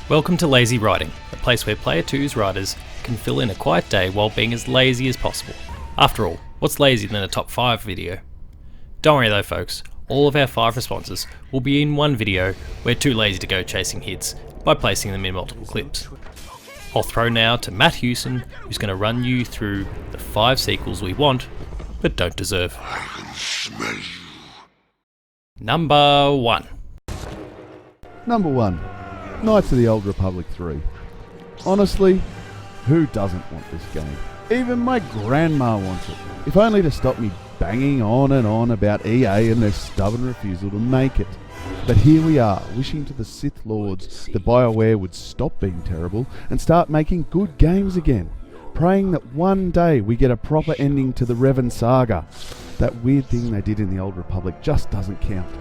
Welcome to Lazy Writing, a place where Player 2's writers can fill in a quiet day while being as lazy as possible. After all, what's lazier than a top 5 video? Don't worry though folks, all of our 5 responses will be in one video. We're too lazy to go chasing hits by placing them in multiple clips. I'll throw now to Matt Hewson, who's going to run you through the 5 sequels we want, but don't deserve. I can smell you. Number 1. Number 1. Knights of the Old Republic 3. Honestly, who doesn't want this game? Even my grandma wants it. If only to stop me banging on and on about EA and their stubborn refusal to make it. But here we are, wishing to the Sith Lords that BioWare would stop being terrible and start making good games again. Praying that one day we get a proper ending to the Revan saga. That weird thing they did in the Old Republic just doesn't count.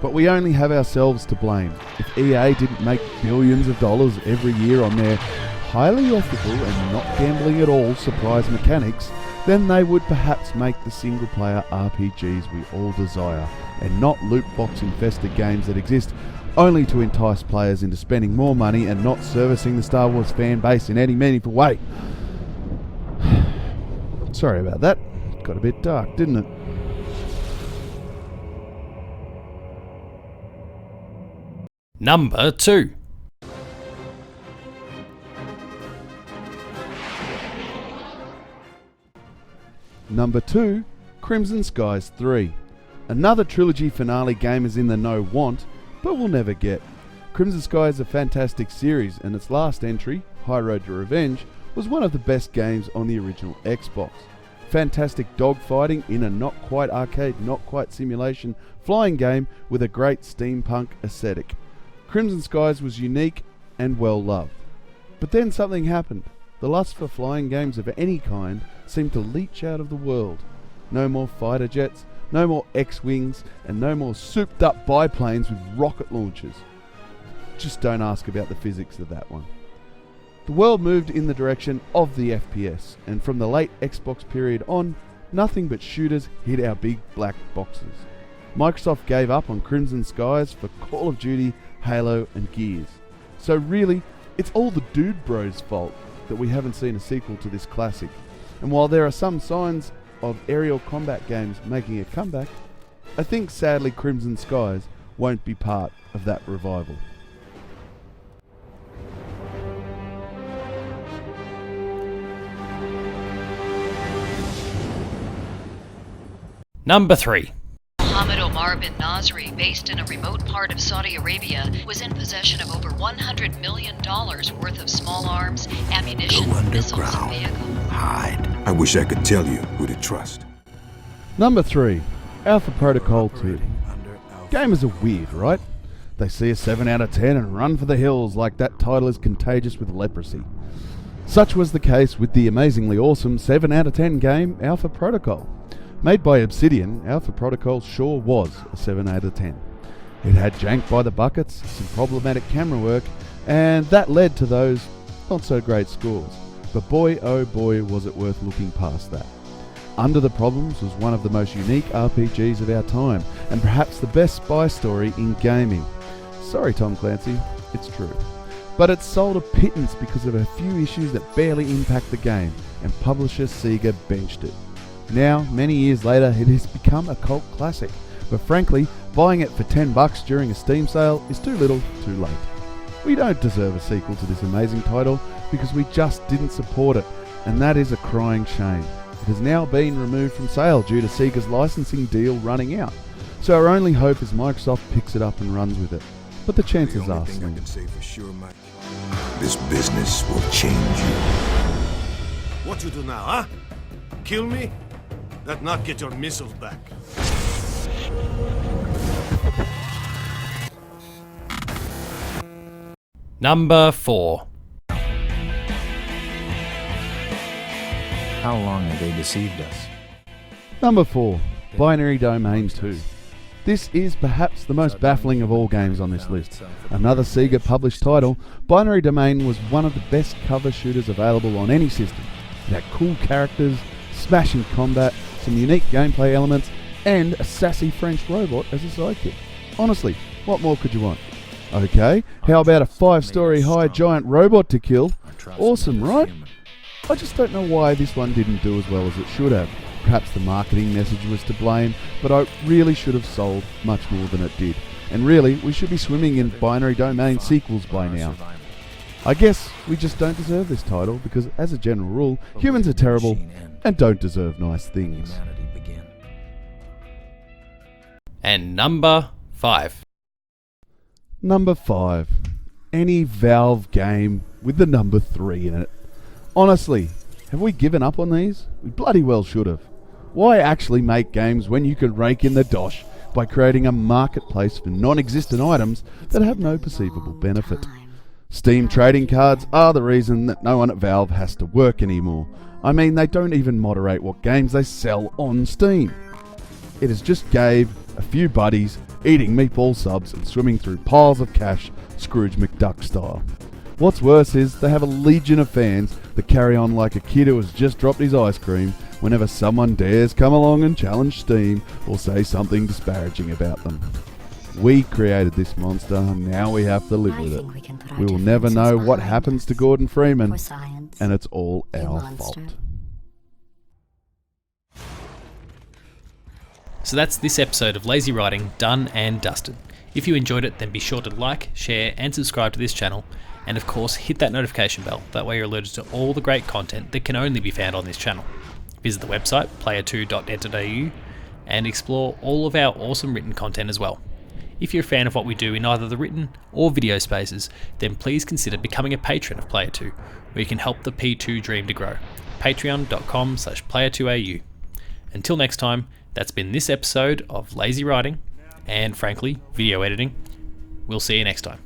But we only have ourselves to blame. If EA didn't make billions of dollars every year on their highly ethical and not gambling at all surprise mechanics, then they would perhaps make the single-player RPGs we all desire, and not loot box-infested games that exist only to entice players into spending more money and not servicing the Star Wars fan base in any meaningful way. Sorry about that. Got a bit dark, didn't it? Number 2. Number 2, Crimson Skies 3. Another trilogy finale gamers in the know want, but will never get. Crimson Skies is a fantastic series, and its last entry, High Road to Revenge, was one of the best games on the original Xbox. Fantastic dogfighting in a not quite arcade, not quite simulation flying game with a great steampunk aesthetic. Crimson Skies was unique and well loved. But then something happened. The lust for flying games of any kind seemed to leach out of the world. No more fighter jets, no more X-Wings, and no more souped up biplanes with rocket launchers. Just don't ask about the physics of that one. The world moved in the direction of the FPS, and from the late Xbox period on, nothing but shooters hit our big black boxes. Microsoft gave up on Crimson Skies for Call of Duty, Halo and Gears. So really, it's all the dude bros' fault that we haven't seen a sequel to this classic. And while there are some signs of aerial combat games making a comeback, I think sadly Crimson Skies won't be part of that revival. Number 3. Mohammed Omar bin Nasri, based in a remote part of Saudi Arabia, was in possession of over $100 million worth of small arms, ammunition, Go missiles, and underground. vehicles. Hide. I wish I could tell you who to trust. Number 3. Alpha Protocol 2. Gamers are weird, right? They see a 7 out of 10 and run for the hills like that title is contagious with leprosy. Such was the case with the amazingly awesome 7 out of 10 game Alpha Protocol. Made by Obsidian, Alpha Protocol sure was a 7 out of 10. It had jank by the buckets, some problematic camera work, and that led to those not so great scores. But boy oh boy was it worth looking past that. Under the Problems was one of the most unique RPGs of our time, and perhaps the best spy story in gaming. Sorry Tom Clancy, it's true. But it sold a pittance because of a few issues that barely impact the game, and publisher Sega benched it. Now, many years later, it has become a cult classic, but frankly, buying it for $10 during a Steam sale is too little, too late. We don't deserve a sequel to this amazing title because we just didn't support it, and that is a crying shame. It has now been removed from sale due to Sega's licensing deal running out, so our only hope is Microsoft picks it up and runs with it. But the chances are slim. This business will change you. What you do now, huh? Kill me? That not get your missiles back. Number 4. How long have they deceived us? Number 4. Binary Domain 2. This is perhaps the most baffling of all games on this list. Another Sega published title, Binary Domain was one of the best cover shooters available on any system. It had cool characters, smashing combat, some unique gameplay elements, and a sassy French robot as a sidekick. Honestly, what more could you want? Okay, how about a 5-story high giant robot to kill? Awesome, right? I just don't know why this one didn't do as well as it should have. Perhaps the marketing message was to blame, but I really should have sold much more than it did. And really, we should be swimming in binary domain sequels by now. I guess we just don't deserve this title because, as a general rule, humans are terrible and don't deserve nice things. And number 5. Number 5. Any Valve game with the number 3 in it. Honestly, have we given up on these? We bloody well should have. Why actually make games when you could rake in the dosh by creating a marketplace for non-existent items that have no perceivable benefit? Steam trading cards are the reason that no one at Valve has to work anymore. I mean, they don't even moderate what games they sell on Steam. It is just Gabe, a few buddies, eating meatball subs and swimming through piles of cash, Scrooge McDuck style. What's worse is they have a legion of fans that carry on like a kid who has just dropped his ice cream whenever someone dares come along and challenge Steam or say something disparaging about them. We created this monster, and now we have to live with it. We will never know what happens to Gordon Freeman, and it's all our fault. So that's this episode of Lazy Writing done and dusted. If you enjoyed it, then be sure to like, share and subscribe to this channel, and of course hit that notification bell, that way you're alerted to all the great content that can only be found on this channel. Visit the website player2.net.au and explore all of our awesome written content as well. If you're a fan of what we do in either the written or video spaces, then please consider becoming a patron of Player 2, where you can help the P2 dream to grow. Patreon.com/player2au. Until next time, that's been this episode of Lazy Writing, and frankly, video editing. We'll see you next time.